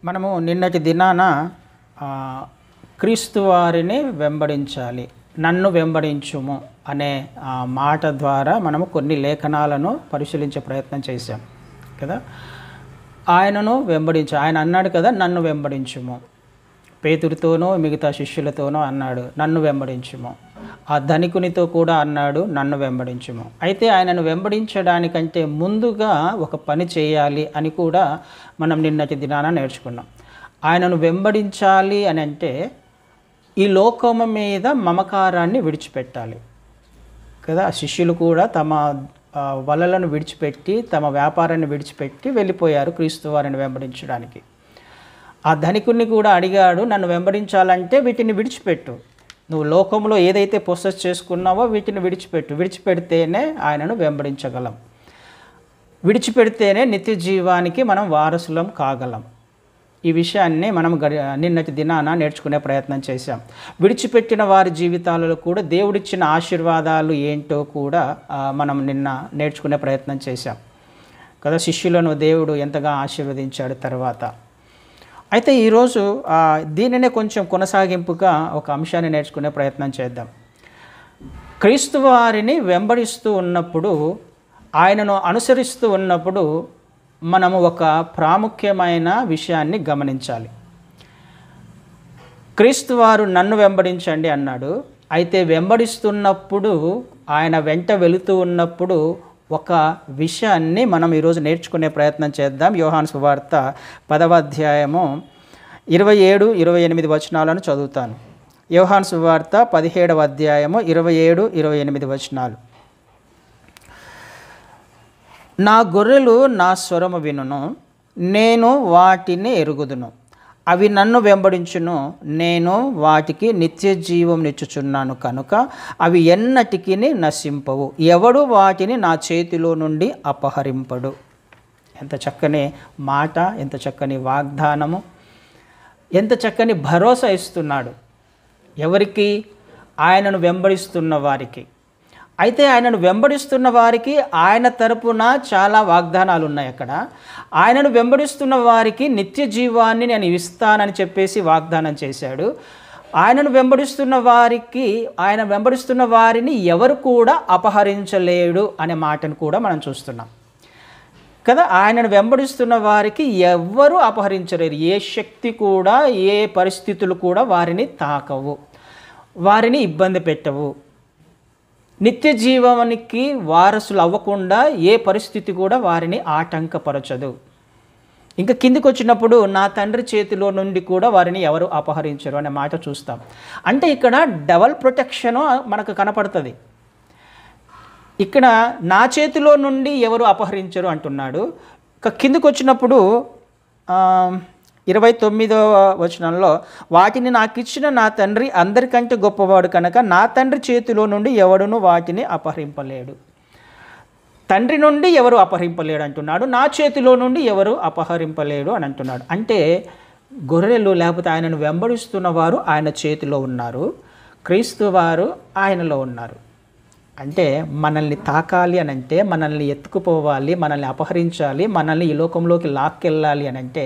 మనము నిన్నటి దినాన క్రీస్తు వారిని వెంబడించాలి, నన్ను వెంబడించుము అనే మాట ద్వారా మనము కొన్ని లేఖనాలను పరిశీలించే ప్రయత్నం చేశాం కదా. ఆయనను ఆయన అన్నాడు కదా, నన్ను వెంబడించుము. పేతుడితోనో మిగతా శిష్యులతోనో అన్నాడు, నన్ను వెంబడించుము. ఆ ధనికునితో కూడా అన్నాడు, నన్ను వెంబడించుము. అయితే ఆయనను వెంబడించడానికంటే ముందుగా ఒక పని చేయాలి అని కూడా మనం నిన్నటి దినాన నేర్చుకున్నాం. ఆయనను వెంబడించాలి అని అంటే ఈ లోకము మీద మమకారాన్ని విడిచిపెట్టాలి కదా. శిష్యులు కూడా తమ వలలను విడిచిపెట్టి, తమ వ్యాపారాన్ని విడిచిపెట్టి వెళ్ళిపోయారు క్రీస్తు వారిని వెంబడించడానికి. ఆ ధనికుని కూడా అడిగాడు, నన్ను వెంబడించాలంటే వీటిని విడిచిపెట్టు, నువ్వు లోకంలో ఏదైతే పొసెస్ చేసుకున్నావో వీటిని విడిచిపెడితేనే ఆయనను వెంబడించగలం, విడిచిపెడితేనే నిత్య జీవానికి మనం వారసులం కాగలం. ఈ విషయాన్ని మనం నిన్నటి దినాన నేర్చుకునే ప్రయత్నం చేశాం. విడిచిపెట్టిన వారి జీవితాలలో కూడా దేవుడిచ్చిన ఆశీర్వాదాలు ఏంటో కూడా మనం నిన్న నేర్చుకునే ప్రయత్నం చేశాం కదా. శిష్యులను దేవుడు ఎంతగా ఆశీర్వదించాడు తర్వాత. అయితే ఈరోజు దీనినే కొంచెం కొనసాగింపుగా ఒక అంశాన్ని నేర్చుకునే ప్రయత్నం చేద్దాం. క్రీస్తు వారిని వెంబడిస్తూ ఉన్నప్పుడు, ఆయనను అనుసరిస్తూ ఉన్నప్పుడు మనము ఒక ప్రాముఖ్యమైన విషయాన్ని గమనించాలి. క్రీస్తు వారు నన్ను వెంబడించండి అన్నాడు. అయితే వెంబడిస్తున్నప్పుడు, ఆయన వెంట వెళుతూ ఉన్నప్పుడు ఒక విషయాన్ని మనం ఈరోజు నేర్చుకునే ప్రయత్నం చేద్దాం. యోహాను సువార్త 10వ అధ్యాయము 27-28 వచనాలను చదువుతాను. యోహాను సువార్త 17వ అధ్యాయము 27-28 వచనాలు. నా గొర్రెలు నా స్వరము వినును, నేను వాటిని ఎరుగుదును, అవి నన్ను వెంబడించును, నేను వాటికి నిత్య జీవం నిచ్చుచున్నాను కనుక అవి ఎన్నటికి నశింపవు, ఎవడు వాటిని నా చేతిలో నుండి అపహరింపడు. ఎంత చక్కని మాట, ఎంత చక్కని వాగ్దానము, ఎంత చక్కని భరోసా ఇస్తున్నాడు. ఎవరికి? ఆయనను వెంబడిస్తున్న వారికి. అయితే ఆయనను వెంబడిస్తున్న వారికి ఆయన తరపున చాలా వాగ్దానాలు ఉన్నాయి. అక్కడ ఆయనను వెంబడిస్తున్న వారికి నిత్య జీవాన్ని నేను ఇస్తానని చెప్పేసి వాగ్దానం చేశాడు. ఆయన వెంబడిస్తున్న వారిని ఎవరు కూడా అపహరించలేడు అనే మాటను కూడా మనం చూస్తున్నాం కదా. ఆయనను వెంబడిస్తున్న వారికి ఎవ్వరూ అపహరించలేరు. ఏ శక్తి కూడా, ఏ పరిస్థితులు కూడా వారిని తాకవు, వారిని ఇబ్బంది పెట్టవు. నిత్య జీవానికి వారసులు అవ్వకుండా ఏ పరిస్థితి కూడా వారిని ఆటంకపరచదు. ఇంకా కిందికి వచ్చినప్పుడు నా తండ్రి చేతిలో నుండి కూడా వారిని ఎవరు అపహరించరు అనే మాట చూస్తాం. అంటే ఇక్కడ డబల్ ప్రొటెక్షన్ మనకు కనపడుతుంది. ఇక్కడ నా చేతిలో నుండి ఎవరు అపహరించరు అంటున్నాడు. కిందికి వచ్చినప్పుడు 29వ వచనంలో, వాటిని నాకు ఇచ్చిన నా తండ్రి అందరికంటే గొప్పవాడు కనుక నా తండ్రి చేతిలో నుండి ఎవడును వాటిని అపహరింపలేడు. తండ్రి నుండి ఎవరు అపహరింపలేడు అంటున్నాడు, నా చేతిలో నుండి ఎవరు అపహరింపలేడు అని అంటున్నాడు. అంటే గొర్రెలు లేకపోతే ఆయనను వెంబడిస్తున్న వారు ఆయన చేతిలో ఉన్నారు, క్రీస్తు వారు ఆయనలో ఉన్నారు. అంటే మనల్ని తాకాలి అని అంటే, మనల్ని ఎత్తుకుపోవాలి, మనల్ని అపహరించాలి, మనల్ని ఈ లోకంలోకి లాక్కెళ్ళాలి అని అంటే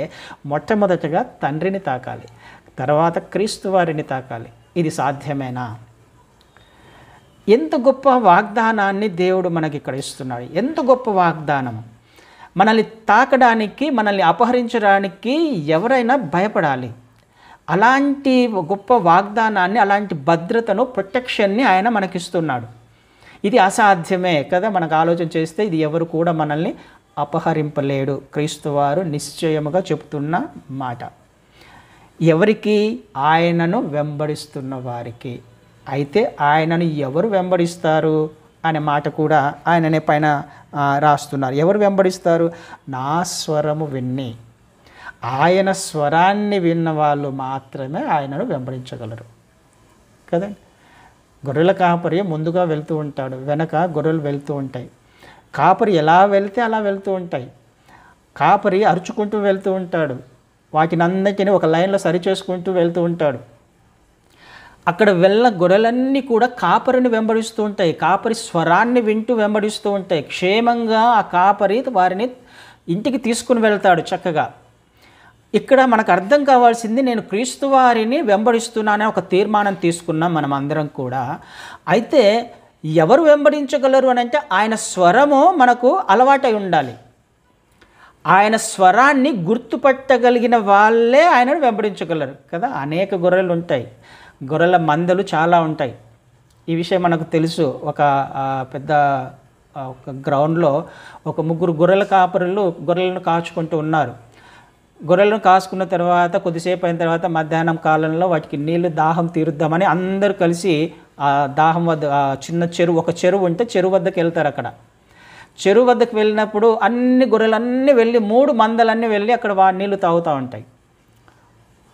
మొట్టమొదటగా తండ్రిని తాకాలి, తర్వాత క్రీస్తు వారిని తాకాలి. ఇది సాధ్యమేనా? ఎంత గొప్ప వాగ్దానాన్ని దేవుడు మనకి ఇక్కడ ఇస్తున్నాడు. ఎంత గొప్ప వాగ్దానం! మనల్ని తాకడానికి, మనల్ని అపహరించడానికి ఎవరైనా భయపడాలి. అలాంటి గొప్ప వాగ్దానాన్ని, అలాంటి భద్రతను, ప్రొటెక్షన్ని ఆయన మనకిస్తున్నాడు. ఇది అసాధ్యమే కదా. మనకు ఆలోచన చేస్తే ఇది ఎవరు కూడా మనల్ని అపహరింపలేడు. క్రీస్తు వారు నిశ్చయముగా చెప్తున్న మాట. ఎవరికి? ఆయనను వెంబడిస్తున్న వారికి. అయితే ఆయనను ఎవరు వెంబడిస్తారు అనే మాట కూడా ఆయననే పైన రాస్తున్నారు. ఎవరు వెంబడిస్తారు? నా స్వరము విన్ని. ఆయన స్వరాన్ని విన్న వాళ్ళు మాత్రమే ఆయనను వెంబడించగలరు కదండి. గొర్రెల కాపరి ముందుగా వెళ్తూ ఉంటాడు, వెనక గొర్రెలు వెళ్తూ ఉంటాయి. కాపరి ఎలా వెళ్తే అలా వెళ్తూ ఉంటాయి. కాపరి అరుచుకుంటూ వెళ్తూ ఉంటాడు, వాటిని అన్నిటిని ఒక లైన్లో సరి చేసుకుంటూ వెళ్తూ ఉంటాడు. అక్కడ గొర్రెలన్నీ కూడా కాపరిని వెంబడిస్తూ ఉంటాయి, కాపరి స్వరాన్ని వింటూ వెంబడిస్తూ ఉంటాయి. క్షేమంగా ఆ కాపరి వారిని ఇంటికి తీసుకుని వెళ్తాడు చక్కగా. ఇక్కడ మనకు అర్థం కావాల్సింది, నేను క్రీస్తు వారిని వెంబడిస్తున్నానని ఒక తీర్మానం తీసుకున్నాం మనం అందరం కూడా. అయితే ఎవరు వెంబడించగలరు అని అంటే ఆయన స్వరము మనకు అలవాటై ఉండాలి. ఆయన స్వరాన్ని గుర్తుపట్టగలిగిన వాళ్ళే ఆయనను వెంబడించగలరు కదా. అనేక గొర్రెలు ఉంటాయి, గొర్రెల మందలు చాలా ఉంటాయి. ఈ విషయం మనకు తెలుసు. ఒక పెద్ద ఒక గ్రౌండ్లో ఒక ముగ్గురు గొర్రెల కాపరులు గొర్రెలను కాచుకుంటూ ఉన్నారు. గొర్రెలను కాసుకున్న తర్వాత కొద్దిసేపు అయిన తర్వాత మధ్యాహ్నం కాలంలో వాటికి నీళ్లు దాహం తీరుద్దామని అందరూ కలిసి ఆ దాహం వద్ద చిన్న చెరువు, ఒక చెరువు ఉంటే చెరువు వద్దకు వెళ్తారు. అక్కడ చెరువు వద్దకు వెళ్ళినప్పుడు అన్ని గొర్రెలన్నీ వెళ్ళి 3 మందలన్నీ వెళ్ళి అక్కడ నీళ్లు తాగుతూ ఉంటాయి.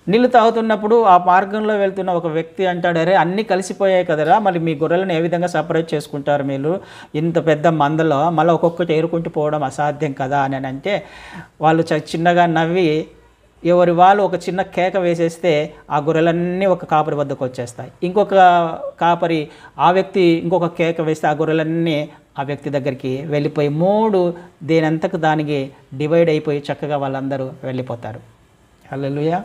నీళ్ళు తాగుతున్నప్పుడు ఆ మార్గంలో వెళ్తున్న ఒక వ్యక్తి అంటాడు, అరే అన్నీ కలిసిపోయాయి కదరా, మళ్ళీ మీ గొర్రెలను ఏ విధంగా సపరేట్ చేసుకుంటారు మీరు, ఇంత పెద్ద మందలో మళ్ళీ ఒక్కొక్కటి ఏరుకుంటూ పోవడం అసాధ్యం కదా అని అంటే వాళ్ళు చిన్నగా నవ్వి ఎవరి వాళ్ళు ఒక చిన్న కేక వేసేస్తే ఆ గొర్రెలన్నీ ఒక కాపరి వద్దకు వచ్చేస్తాయి. ఇంకొక కాపరి ఆ వ్యక్తి ఇంకొక కేక వేస్తే ఆ గొర్రెలన్నీ ఆ వ్యక్తి దగ్గరికి వెళ్ళిపోయి 3 దేనంతకు దానికి డివైడ్ అయిపోయి చక్కగా వాళ్ళందరూ వెళ్ళిపోతారు. హల్లెలూయా.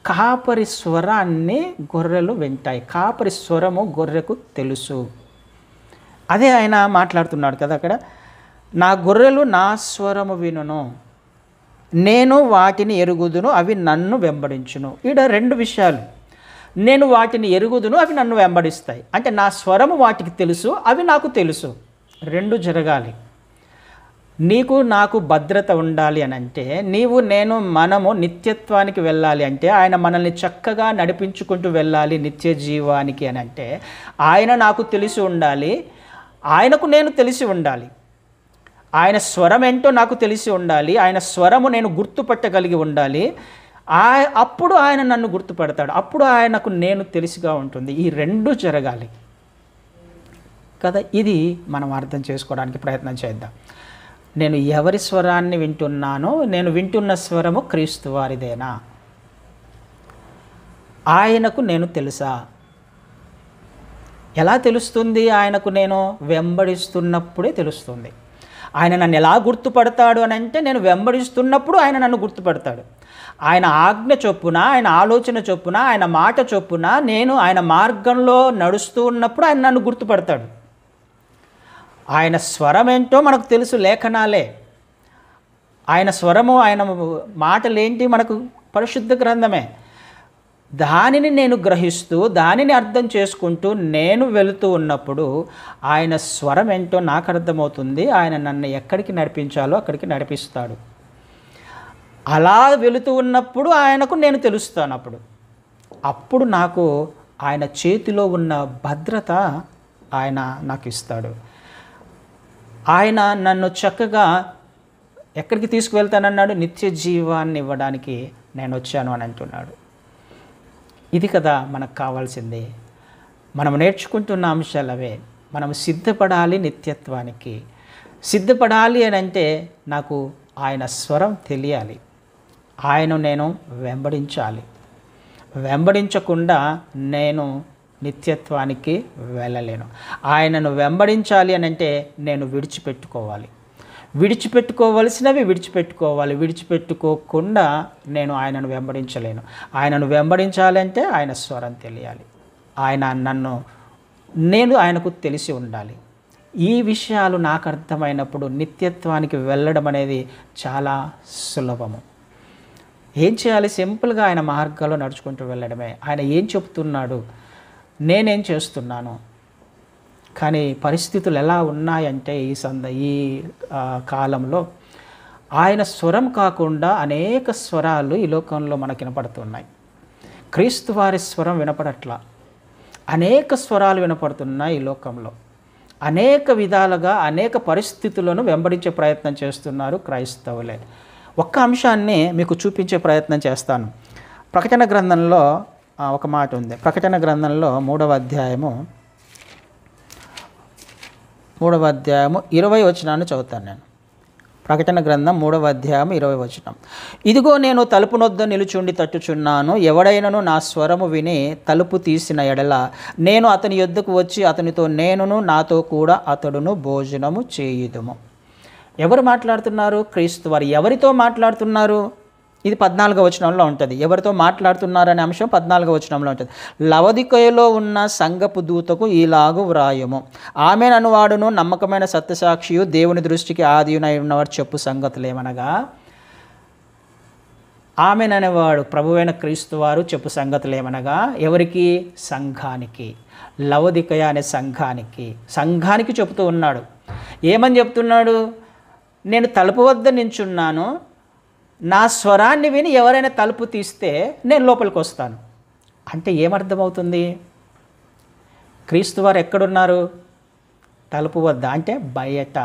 కాపరి స్వరాన్ని గొర్రెలు వింటాయి. కాపరి స్వరము గొర్రెకు తెలుసు. అదే ఆయన మాట్లాడుతున్నాడు కదా అక్కడ, నా గొర్రెలు నా స్వరము వినును, నేను వాటిని ఎరుగుదును, అవి నన్ను వెంబడించును. ఈడ 2 విషయాలు. నేను వాటిని ఎరుగుదును, అవి నన్ను వెంబడిస్తాయి. అంటే నా స్వరము వాటికి తెలుసు, అవి నాకు తెలుసు. 2 జరగాలి. నీకు నాకు భద్రత ఉండాలి అని అంటే, నీవు నేను మనము నిత్యత్వానికి వెళ్ళాలి అంటే, ఆయన మనల్ని చక్కగా నడిపించుకుంటూ వెళ్ళాలి నిత్య జీవానికి అని అంటే, ఆయన నాకు తెలిసి ఉండాలి, ఆయనకు నేను తెలిసి ఉండాలి. ఆయన స్వరం ఏంటో నాకు తెలిసి ఉండాలి, ఆయన స్వరము నేను గుర్తుపట్టగలిగి ఉండాలి. అప్పుడు ఆయన నన్ను గుర్తుపడతాడు, అప్పుడు ఆయనకు నేను తెలిసిగా ఉంటుంది. ఈ 2 జరగాలి కదా. ఇది మనం అర్థం చేసుకోవడానికి ప్రయత్నం చేద్దాం. నేను ఎవరి స్వరాన్ని వింటున్నానో, నేను వింటున్న స్వరము క్రీస్తు వారిదేనా, ఆయనకు నేను తెలుసా? ఎలా తెలుస్తుంది? ఆయనకు నేను వెంబడిస్తున్నప్పుడే తెలుస్తుంది. ఆయన నన్ను ఎలా గుర్తుపడతాడు అని అంటే, నేను వెంబడిస్తున్నప్పుడు ఆయన నన్ను గుర్తుపడతాడు. ఆయన ఆజ్ఞ చొప్పున, ఆయన ఆలోచన చొప్పున, ఆయన మాట చొప్పున నేను ఆయన మార్గంలో నడుస్తూ ఉన్నప్పుడు ఆయన నన్ను గుర్తుపడతాడు. ఆయన స్వరం ఏంటో మనకు తెలుసు, లేఖనాలే. ఆయన స్వరము, ఆయన మాటలేంటి మనకు పరిశుద్ధ గ్రంథమే. దానిని నేను గ్రహిస్తూ, దానిని అర్థం చేసుకుంటూ నేను వెళుతూ ఉన్నప్పుడు ఆయన స్వరం ఏంటో నాకు అర్థమవుతుంది. ఆయన నన్ను ఎక్కడికి నడిపించాలో అక్కడికి నడిపిస్తాడు. అలా వెళుతూ ఉన్నప్పుడు ఆయనకు నేను తెలుస్తాను. అప్పుడు నాకు ఆయన చేతిలో ఉన్న భద్రత ఆయన నాకు ఇస్తాడు. ఆయన నన్ను చక్కగా ఎక్కడికి తీసుకువెళ్తానన్నాడు? నిత్య జీవాన్ని ఇవ్వడానికి నేను వచ్చాను అని అంటున్నాడు. ఇది కదా మనకు కావాల్సింది. మనం నేర్చుకుంటున్న అంశాలు అవే. మనం సిద్ధపడాలి నిత్యత్వానికి. సిద్ధపడాలి అని అంటే నాకు ఆయన స్వరం తెలియాలి, ఆయనను నేను వెంబడించాలి. వెంబడించకుండా నేను నిత్యత్వానికి వెళ్ళలేను. ఆయనను వెంబడించాలి అని అంటే నేను విడిచిపెట్టుకోవాలి. విడిచిపెట్టుకోవలసినవి విడిచిపెట్టుకోవాలి. విడిచిపెట్టుకోకుండా నేను ఆయనను వెంబడించలేను. ఆయనను వెంబడించాలంటే ఆయన స్వరం తెలియాలి, నేను ఆయనకు తెలిసి ఉండాలి. ఈ విషయాలు నాకు అర్థమైనప్పుడు నిత్యత్వానికి వెళ్ళడం అనేది చాలా సులభము. ఏం చేయాలి? సింపుల్గా ఆయన మార్గాల్లో నడుచుకుంటూ వెళ్ళడమే. ఆయన ఏం చెప్తున్నాడు, నేనేం చేస్తున్నాను. కానీ పరిస్థితులు ఎలా ఉన్నాయంటే ఈ కాలంలో ఆయన స్వరం కాకుండా అనేక స్వరాలు ఈ లోకంలో మనకు వినపడుతున్నాయి. క్రీస్తు వారి స్వరం వినపడట్లా. అనేక స్వరాలు వినపడుతున్నాయి ఈ లోకంలో. అనేక విధాలుగా అనేక పరిస్థితులను వెంబడించే ప్రయత్నం చేస్తున్నారు క్రైస్తవులే. ఒక్క అంశాన్ని మీకు చూపించే ప్రయత్నం చేస్తాను. ప్రకటన గ్రంథంలో ఒక మాట ఉంది. ప్రకటన గ్రంథంలో 3వ అధ్యాయము 20వ వచనాన్ని చదువుతాను నేను. ప్రకటన గ్రంథం 3వ అధ్యాయం 20వ వచనం. ఇదిగో నేను తలుపు నొద్ద నిలుచుండి తట్టుచున్నాను. ఎవడైనను నా స్వరము విని తలుపు తీసిన ఎడల నేను అతని యొద్దకు వచ్చి అతనితో నేనును నాతో కూడా అతడును భోజనము చేయుదుము. ఎవరు మాట్లాడుతున్నారు? క్రీస్తు వారు. ఎవరితో మాట్లాడుతున్నారు? ఇది 14వ వచనంలో ఉంటుంది. ఎవరితో మాట్లాడుతున్నారనే అంశం 14వ వచనంలో ఉంటుంది. లవొదికయలో ఉన్న సంఘపు దూతకు ఈలాగు వ్రాయము, ఆమెననువాడును నమ్మకమైన సత్యసాక్షియు దేవుని దృష్టికి ఆదియునై ఉన్నవాడు చెప్పు సంగతులేమనగా, ఆమెననేవాడు ప్రభువైన క్రీస్తు వారు చెప్పు సంగతులేమనగా ఎవరికి? సంఘానికి, లవొదికయ అనే సంఘానికి చెబుతూ ఉన్నాడు. ఏమని చెప్తున్నాడు? నేను తలుపు వద్ద నించున్నాను, నా స్వరాన్ని విని ఎవరైనా తలుపు తీస్తే నేను లోపలికి వస్తాను. అంటే ఏమర్థమవుతుంది? క్రీస్తు వారు ఎక్కడున్నారు? తలుపు వద్ద, అంటే బయట.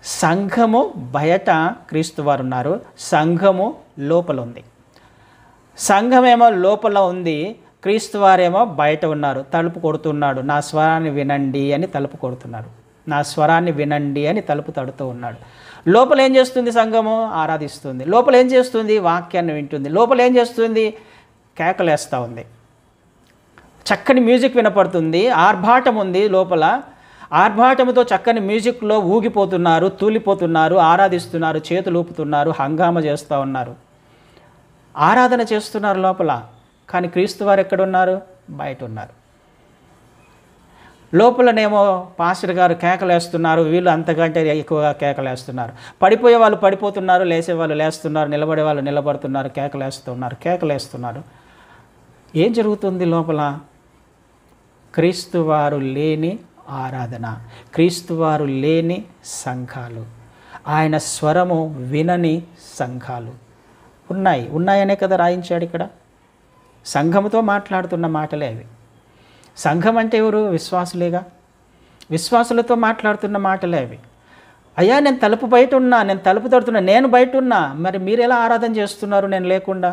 సంఘము బయట క్రీస్తు వారు ఉన్నారు, సంఘము లోపల ఉంది. సంఘమేమో లోపల ఉంది, క్రీస్తు వారేమో బయట ఉన్నారు. తలుపు కొడుతున్నాడు, నా స్వరాన్ని వినండి అని తలుపు కొడుతున్నాడు, నా స్వరాన్ని వినండి అని తలుపు తడుతూ ఉన్నాడు. లోపల ఏం చేస్తుంది? సంఘము ఆరాధిస్తుంది. లోపల ఏం చేస్తుంది? వాక్యాన్ని వింటుంది. లోపల ఏం చేస్తుంది? కేకలేస్తూ ఉంది. చక్కని మ్యూజిక్ వినపడుతుంది, ఆర్భాటం ఉంది లోపల. ఆర్భాటముతో చక్కని మ్యూజిక్లో ఊగిపోతున్నారు, తూలిపోతున్నారు, ఆరాధిస్తున్నారు, చేతులు ఊపుతున్నారు, హంగామా చేస్తూ ఉన్నారు, ఆరాధన చేస్తున్నారు లోపల. కానీ క్రీస్తు వారు ఎక్కడున్నారు? బయట ఉన్నారు. లోపలనేమో పాస్టర్ గారు కేకలేస్తున్నారు, వీళ్ళు అంతకంటే ఎక్కువగా కేకలేస్తున్నారు. పడిపోయే వాళ్ళు పడిపోతున్నారు, లేచే వాళ్ళు లేస్తున్నారు, నిలబడే వాళ్ళు నిలబడుతున్నారు, కేకలేస్తున్నారు. ఏం జరుగుతుంది లోపల? క్రీస్తు వారు లేని ఆరాధన, క్రీస్తు వారు లేని సంఘాలు, ఆయన స్వరము వినని సంఘాలు ఉన్నాయనే కదా రాయించాడు ఇక్కడ. సంఘముతో మాట్లాడుతున్న మాటలే అవి. సంఘం అంటే ఎవరు? విశ్వాసులేగా. విశ్వాసులతో మాట్లాడుతున్న మాటలే అవి. అయ్యా నేను తలుపు బయట ఉన్నా, నేను తలుపు తడుతున్నా, నేను బయట ఉన్నా, మరి మీరు ఎలా ఆరాధన చేస్తున్నారు నేను లేకుండా?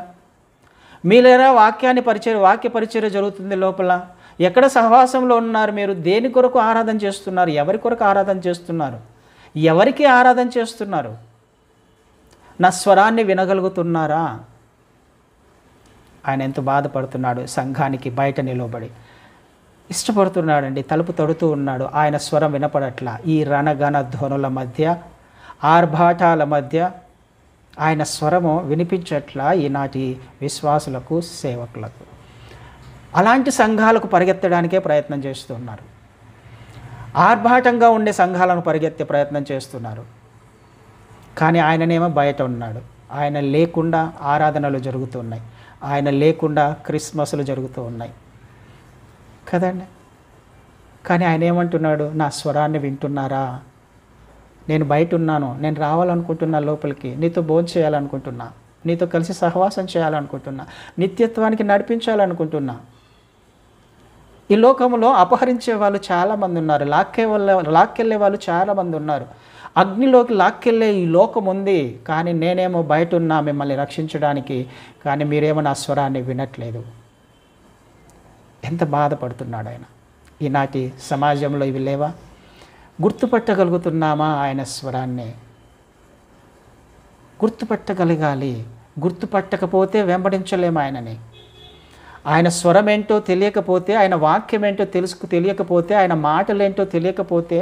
మీరెలా వాక్య పరిచర్య జరుగుతుంది లోపల? ఎక్కడ సహవాసంలో ఉన్నారు మీరు? దేని కొరకు ఆరాధన చేస్తున్నారు? ఎవరి కొరకు ఆరాధన చేస్తున్నారు? ఎవరికి ఆరాధన చేస్తున్నారు? నా స్వరాన్ని వినగలుగుతున్నారా? ఆయన ఎంత బాధపడుతున్నాడు. సంఘానికి బయట నిలబడి ఇష్టపడుతున్నాడండి, తలుపు తడుతూ ఉన్నాడు. ఆయన స్వరం వినపడట్లా. ఈ రణగణ ధ్వనుల మధ్య, ఆర్భాటాల మధ్య ఆయన స్వరము వినిపించట్లా ఈనాటి విశ్వాసులకు, సేవకులకు. అలాంటి సంఘాలకు పరిగెత్తడానికే ప్రయత్నం చేస్తున్నారు. ఆర్భాటంగా ఉండే సంఘాలను పరిగెత్తే ప్రయత్నం చేస్తున్నారు. కానీ ఆయననేమో బయట ఉన్నాడు. ఆయన లేకుండా ఆరాధనలు జరుగుతున్నాయి, ఆయన లేకుండా క్రిస్మస్లు జరుగుతూ ఉన్నాయి కదండి. కానీ ఆయన ఏమంటున్నాడు? నా స్వరాన్ని వింటున్నారా? నేను బయట ఉన్నాను, నేను రావాలనుకుంటున్నా లోపలికి, నీతో భోజనం చేయాలనుకుంటున్నా, నీతో కలిసి సహవాసం చేయాలనుకుంటున్నా, నిత్యత్వానికి నడిపించాలనుకుంటున్నా. ఈ లోకంలో అపహరించే వాళ్ళు చాలామంది ఉన్నారు, లాక్కెళ్ళే వాళ్ళు చాలామంది ఉన్నారు. అగ్నిలోకి లాక్కెళ్ళే ఈ లోకం ఉంది, కానీ నేనేమో బయట ఉన్నా మిమ్మల్ని రక్షించడానికి, కానీ మీరేమో నా స్వరాన్ని వినట్లేదు. ఎంత బాధపడుతున్నాడు ఆయన. ఈనాటి సమాజంలో ఇవి లేవా? గుర్తుపట్టగలుగుతున్నామా ఆయన స్వరాన్ని? గుర్తుపట్టగలగాలి. గుర్తుపట్టకపోతే వెంబడించలేము ఆయనని. ఆయన స్వరం ఏంటో తెలియకపోతే, ఆయన వాక్యం ఏంటో తెలియకపోతే, ఆయన మాటలేంటో తెలియకపోతే,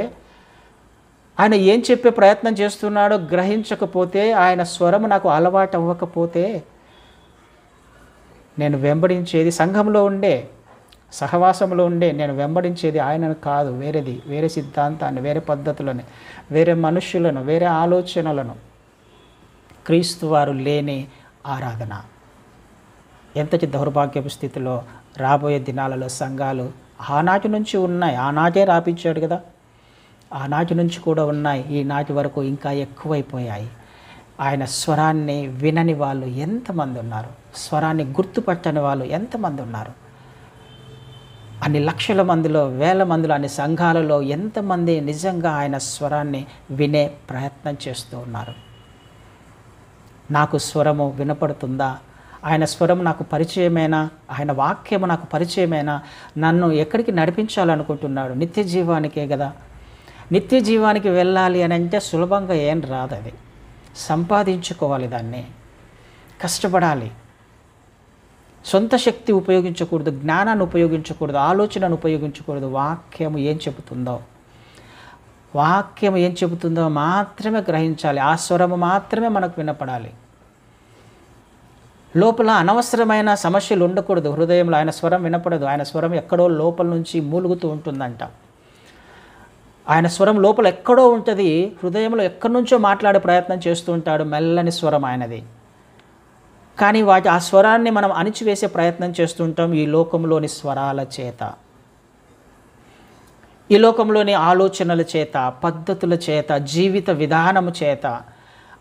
ఆయన ఏం చెప్పే ప్రయత్నం చేస్తున్నాడో గ్రహించకపోతే, ఆయన స్వరము నాకు అలవాటు అవ్వకపోతే, నేను వెంబడించేది సంఘంలో ఉండే, సహవాసంలో ఉండే నేను వెంబడించేది ఆయనను కాదు, వేరే సిద్ధాంతాన్ని, వేరే పద్ధతులను, వేరే మనుష్యులను, వేరే ఆలోచనలను. క్రీస్తు వారు లేని ఆరాధన. ఎంతటి దౌర్భాగ్యపు స్థితిలో రాబోయే దినాలలో సంఘాలు ఆనాటి నుంచి ఉన్నాయి. ఆనాటే రాపించాడు కదా, ఆనాటి నుంచి కూడా ఉన్నాయి. ఈనాటి వరకు ఇంకా ఎక్కువైపోయాయి. ఆయన స్వరాన్ని వినని వాళ్ళు ఎంతమంది ఉన్నారు? స్వరాన్ని గుర్తుపట్టని వాళ్ళు ఎంతమంది ఉన్నారు? అన్ని లక్షల మందిలో, వేల మందిలో, అన్ని సంఘాలలో ఎంతమంది నిజంగా ఆయన స్వరాన్ని వినే ప్రయత్నం చేస్తూ ఉన్నారు? నాకు స్వరము వినపడుతుందా? ఆయన స్వరం నాకు పరిచయమేనా? ఆయన వాక్యము నాకు పరిచయమేనా? నన్ను ఎక్కడికి నడిపించాలనుకుంటున్నాడు? నిత్య జీవానికే కదా. నిత్య జీవానికి వెళ్ళాలి అని అంటే సులభంగా ఏం రాదు. అది సంపాదించుకోవాలి, దాన్ని కష్టపడాలి. సొంత శక్తి ఉపయోగించకూడదు, జ్ఞానాన్ని ఉపయోగించకూడదు, ఆలోచనను ఉపయోగించకూడదు. వాక్యము ఏం చెబుతుందో మాత్రమే గ్రహించాలి. ఆ స్వరము మాత్రమే మనకు వినపడాలి. లోపల అనవసరమైన సమస్యలు ఉండకూడదు. హృదయంలో ఆయన స్వరం వినపడదు. ఆయన స్వరం ఎక్కడో లోపల నుంచి మూలుగుతూ ఉంటుందంట. ఆయన స్వరం లోపల ఎక్కడో ఉంటుంది, హృదయంలో ఎక్కడి నుంచో మాట్లాడే ప్రయత్నం చేస్తూ ఉంటాడు. మెల్లని స్వరం ఆయనది. కానీ ఆ స్వరాన్ని మనం అణిచివేసే ప్రయత్నం చేస్తుంటాం ఈ లోకంలోని స్వరాల చేత, ఈ లోకంలోని ఆలోచనల చేత, పద్ధతుల చేత, జీవిత విధానము చేత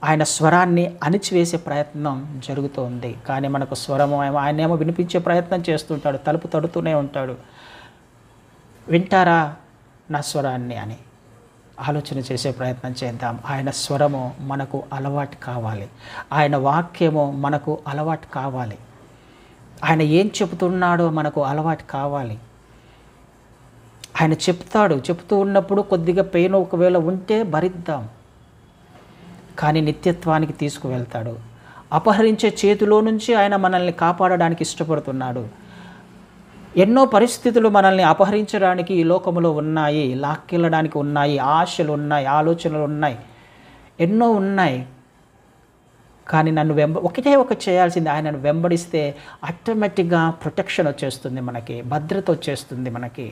ఆయన స్వరాన్ని అణిచివేసే ప్రయత్నం జరుగుతోంది. కానీ మనకు స్వరము ఆయనేమో వినిపించే ప్రయత్నం చేస్తుంటాడు, తలుపు తడుతూనే ఉంటాడు. వింటారా నా స్వరాన్ని అని ఆలోచన చేసే ప్రయత్నం చేద్దాం. ఆయన స్వరము మనకు అలవాటు కావాలి. ఆయన వాక్యము మనకు అలవాటు కావాలి. ఆయన ఏం చెబుతున్నాడో మనకు అలవాటు కావాలి. ఆయన చెప్తూ ఉన్నప్పుడు కొద్దిగా పెయిన్ ఒకవేళ ఉంటే భరిద్దాం, కానీ నిత్యత్వానికి తీసుకువెళ్తాడు. అపహరించే చేతిలో నుంచి ఆయన మనల్ని కాపాడడానికి ఇష్టపడుతున్నాడు. ఎన్నో పరిస్థితులు మనల్ని అపహరించడానికి ఈ లోకంలో ఉన్నాయి, లాక్కెళ్ళడానికి ఉన్నాయి, ఆశలు ఉన్నాయి, ఆలోచనలు ఉన్నాయి, ఎన్నో ఉన్నాయి. కానీ ఒకటే చేయాల్సింది, ఆయనను వెంబడిస్తే ఆటోమేటిక్గా ప్రొటెక్షన్ వచ్చేస్తుంది, మనకి భద్రత వచ్చేస్తుంది. మనకి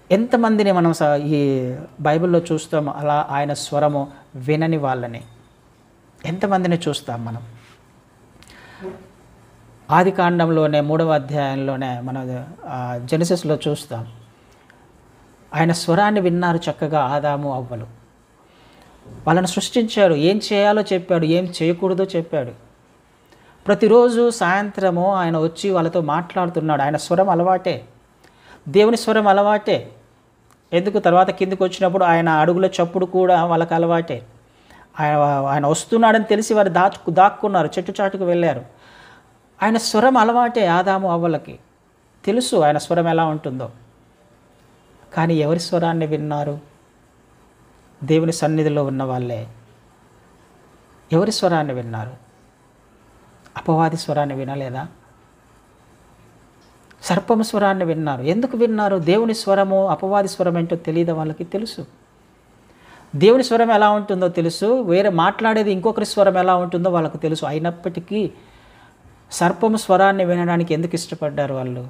ఎంతమందిని మనం ఈ బైబిల్లో చూస్తాం అలా ఆయన స్వరము వినని వాళ్ళని ఎంతమందిని చూస్తాం మనం. ఆదికాండంలోనే 3వ అధ్యాయంలోనే మన జెనసిస్లో చూస్తాం. ఆయన స్వరాన్ని విన్నారు చక్కగా ఆదాము అవ్వలు. వాళ్ళని సృష్టించాడు, ఏం చేయాలో చెప్పాడు, ఏం చేయకూడదో చెప్పాడు. ప్రతిరోజు సాయంత్రము ఆయన వచ్చి వాళ్ళతో మాట్లాడుతున్నాడు. ఆయన స్వరం అలవాటే, దేవుని స్వరం అలవాటే. ఎందుకు తర్వాత కిందికి వచ్చినప్పుడు ఆయన అడుగుల చప్పుడు కూడా వాళ్ళకి అలవాటే. ఆయన వస్తున్నాడని తెలిసి వారు దాక్కున్నారు, చెట్టు చాటుకు వెళ్ళారు. ఆయన స్వరం అలవాటే ఆదాము అవ్వలకి తెలుసు ఆయన స్వరం ఎలా ఉంటుందో. కానీ ఎవరి స్వరాన్ని విన్నారు? దేవుని సన్నిధిలో ఉన్న వాళ్ళే. ఎవరి స్వరాన్ని విన్నారు? అపవాది స్వరాన్ని వినలేదా? సర్పము స్వరాన్ని విన్నారు. ఎందుకు విన్నారు? దేవుని స్వరము అపవాది స్వరం ఏంటో తెలియదు వాళ్ళకి, తెలుసు. దేవుని స్వరం ఎలా ఉంటుందో తెలుసు, వేరే మాట్లాడేది ఇంకొకరి స్వరం ఎలా ఉంటుందో వాళ్ళకు తెలుసు. అయినప్పటికీ సర్పము స్వరాన్ని వినడానికి ఎందుకు ఇష్టపడ్డారు వాళ్ళు?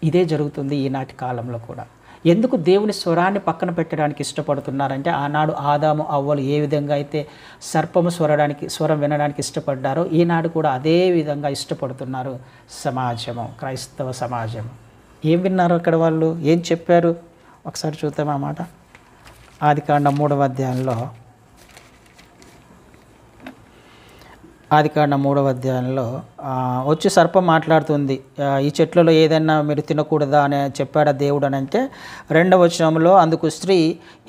ఇదే జరుగుతుంది ఈనాటి కాలంలో కూడా. ఎందుకు దేవుని స్వరాన్ని పక్కన పెట్టడానికి ఇష్టపడుతున్నారంటే, ఆనాడు ఆదాము అవ్వలు ఏ విధంగా అయితే సర్పము స్వరం వినడానికి ఇష్టపడ్డారో ఈనాడు కూడా అదే విధంగా ఇష్టపడుతున్నారు సమాజము, క్రైస్తవ సమాజం. ఏం విన్నారు అక్కడ వాళ్ళు? ఏం చెప్పారు? ఒకసారి చూద్దాం ఆ మాట. ఆదికాండం 3వ అధ్యాయంలో, ఆదికాండం 3వ అధ్యాయంలో వచ్చి సర్పం మాట్లాడుతుంది. ఈ చెట్లలో ఏదైనా మీరు తినకూడదా అని చెప్పాడా దేవుడు అని అంటే 2వ వచనంలో, అందుకు స్త్రీ,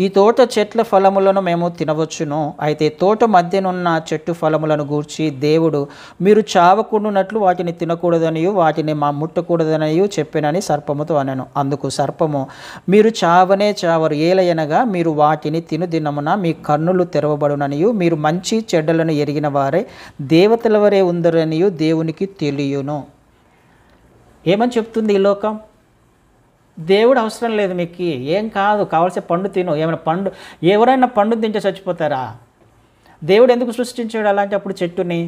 ఈ తోట చెట్ల ఫలములను మేము తినవచ్చును, అయితే తోట మధ్యనున్న చెట్టు ఫలములను గూర్చి దేవుడు మీరు చావకుండునట్లు వాటిని తినకూడదనియు వాటిని ముట్టకూడదనియు చెప్పినని సర్పముతో అనెను. అందుకు సర్పము, మీరు చావనే చావరు, ఏలయనగా మీరు వాటిని తిను దినమున మీ కన్నులు తెరవబడుననియు మీరు మంచి చెడ్డలను ఎరిగిన వారే దేవతల వరే ఉందరనియు దేవునికి తెలియను. ఏమని చెప్తుంది ఈ లోకం? దేవుడు అవసరం లేదు మీకు, ఏం కాదు, కావాల్సిన పండు తిను. ఎవరైనా పండు తింటే చచ్చిపోతారా? దేవుడు ఎందుకు సృష్టించాడు అలాంటి అప్పుడు చెట్టుని?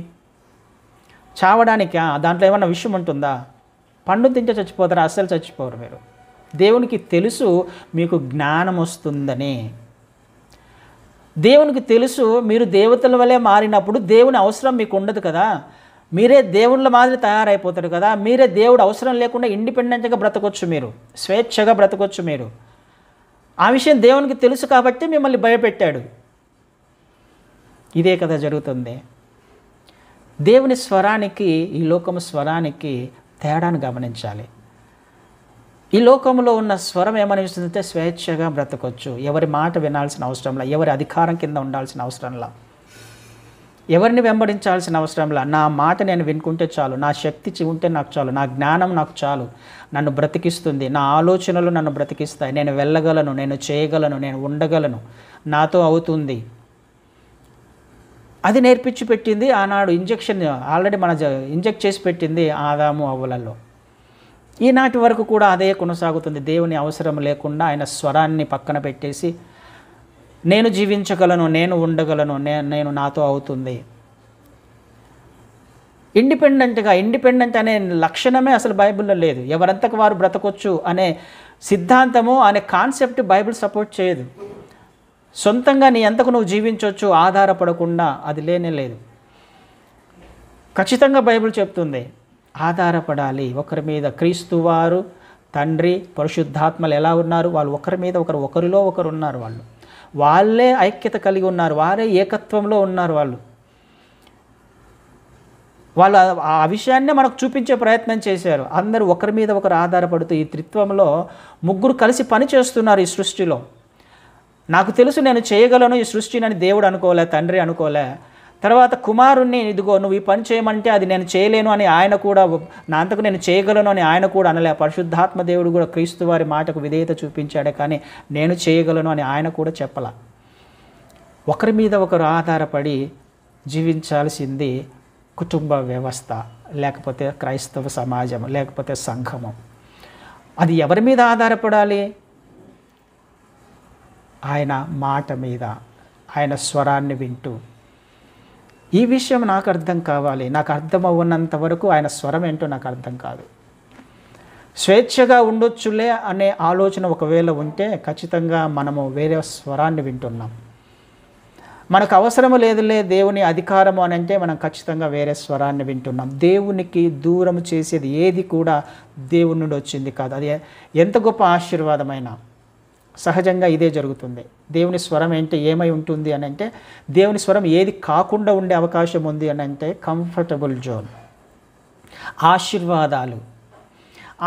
చావడానికా? దాంట్లో ఏమన్నా విషయం ఉంటుందా? పండు తింటే చచ్చిపోతారా? అస్సలు చచ్చిపోరు మీరు. దేవునికి తెలుసు మీకు జ్ఞానం వస్తుందని. దేవునికి తెలుసు మీరు దేవతల వలె మారినప్పుడు దేవుని అవసరం మీకు ఉండదు కదా, మీరే దేవుళ్ళ మాదిరి తయారైపోతారు కదా, మీరే దేవుడు అవసరం లేకుండా ఇండిపెండెంట్గా బ్రతకొచ్చు, మీరు స్వేచ్ఛగా బ్రతకొచ్చు మీరు. ఆ విషయం దేవునికి తెలుసు కాబట్టి మిమ్మల్ని భయపెట్టాడు. ఇదే కదా జరుగుతుంది. దేవుని స్వరానికి ఈ లోకము స్వరానికి తేడాను గమనించాలి. ఈ లోకంలో ఉన్న స్వరం ఏమనిపిస్తుందంటే స్వేచ్ఛగా బ్రతకొచ్చు, ఎవరి మాట వినాల్సిన అవసరంలా, ఎవరి అధికారం కింద ఉండాల్సిన అవసరంలా, ఎవరిని వెంబడించాల్సిన అవసరంలా. నా మాట నేను వినుకుంటే చాలు, నా శక్తి ఉంటే నాకు చాలు, నా జ్ఞానం నాకు చాలు, నన్ను బ్రతికిస్తుంది, నా ఆలోచనలు నన్ను బ్రతికిస్తాయి, నేను వెళ్ళగలను, నేను చేయగలను, నేను ఉండగలను, నాతో అవుతుంది. అది నేర్పించి పెట్టింది ఆనాడు ఆల్రెడీ ఇంజెక్ట్ చేసి పెట్టింది ఆదాము అవ్వలలో. ఈనాటి వరకు కూడా అదే కొనసాగుతుంది. దేవుని అవసరం లేకుండా ఆయన స్వరాన్ని పక్కన పెట్టేసి నేను జీవించగలను, నేను ఉండగలను, నేను నాతో అవుతుంది. ఇండిపెండెంట్ అనే లక్షణమే అసలు బైబిల్లో లేదు. ఎవరంతకు వారు బ్రతకొచ్చు అనే సిద్ధాంతము అనే కాన్సెప్ట్ బైబిల్ సపోర్ట్ చేయదు. సొంతంగా నీ అంతకు నువ్వు జీవించవచ్చు ఆధారపడకుండా, అది లేనే లేదు. ఖచ్చితంగా బైబిల్ చెప్తుంది ఆధారపడాలి ఒకరి మీద. క్రీస్తు వారు, తండ్రి, పరిశుద్ధాత్మలు ఎలా ఉన్నారు? వాళ్ళు ఒకరి మీద ఒకరిలో ఒకరు ఉన్నారు. వాళ్ళే ఐక్యత కలిగి ఉన్నారు, వారే ఏకత్వంలో ఉన్నారు. వాళ్ళు ఆ విషయాన్నే మనకు చూపించే ప్రయత్నం చేశారు. అందరూ ఒకరి మీద ఒకరు ఆధారపడుతూ ఈ త్రిత్వంలో ముగ్గురు కలిసి పని చేస్తున్నారు ఈ సృష్టిలో. నాకు తెలుసు నేను చేయగలను ఈ సృష్టిని అని దేవుడు అనుకోలే, తండ్రి అనుకోలే. తర్వాత కుమారుణ్ణి, ఇదిగో నువ్వు ఈ పని చేయమంటే అది నేను చేయలేను అని ఆయన కూడా, నా అంతకు నేను చేయగలను అని ఆయన కూడా అనలే. పరిశుద్ధాత్మ దేవుడు కూడా క్రీస్తు వారి మాటకు విధేయత చూపించాడే కానీ నేను చేయగలను అని ఆయన కూడా చెప్పలా. ఒకరి మీద ఒకరు ఆధారపడి జీవించాల్సింది కుటుంబ వ్యవస్థ, లేకపోతే క్రైస్తవ సమాజం, లేకపోతే సంఘము. అది ఎవరి మీద ఆధారపడాలి? ఆయన మాట మీద, ఆయన స్వరాన్ని వింటూ. ఈ విషయం నాకు అర్థం కావాలి. నాకు అర్థం అవ్వనంత వరకు ఆయన స్వరం ఏంటో నాకు అర్థం కాదు. స్వేచ్ఛగా ఉండొచ్చులే అనే ఆలోచన ఒకవేళ ఉంటే ఖచ్చితంగా మనము వేరే స్వరాన్ని వింటున్నాం. మనకు అవసరము లేదులే దేవుని అధికారము అని అంటే మనం ఖచ్చితంగా వేరే స్వరాన్ని వింటున్నాం. దేవునికి దూరం చేసేది ఏది కూడా దేవుని నుండి వచ్చింది కాదు. అది ఎంత గొప్ప ఆశీర్వాదమైన సహజంగా ఇదే జరుగుతుంది. దేవుని స్వరం ఏంటి, ఏమై ఉంటుంది అని అంటే, దేవుని స్వరం ఏది కాకుండా ఉండే అవకాశం ఉంది అని అంటే కంఫర్టబుల్ జోన్. ఆశీర్వాదాలు,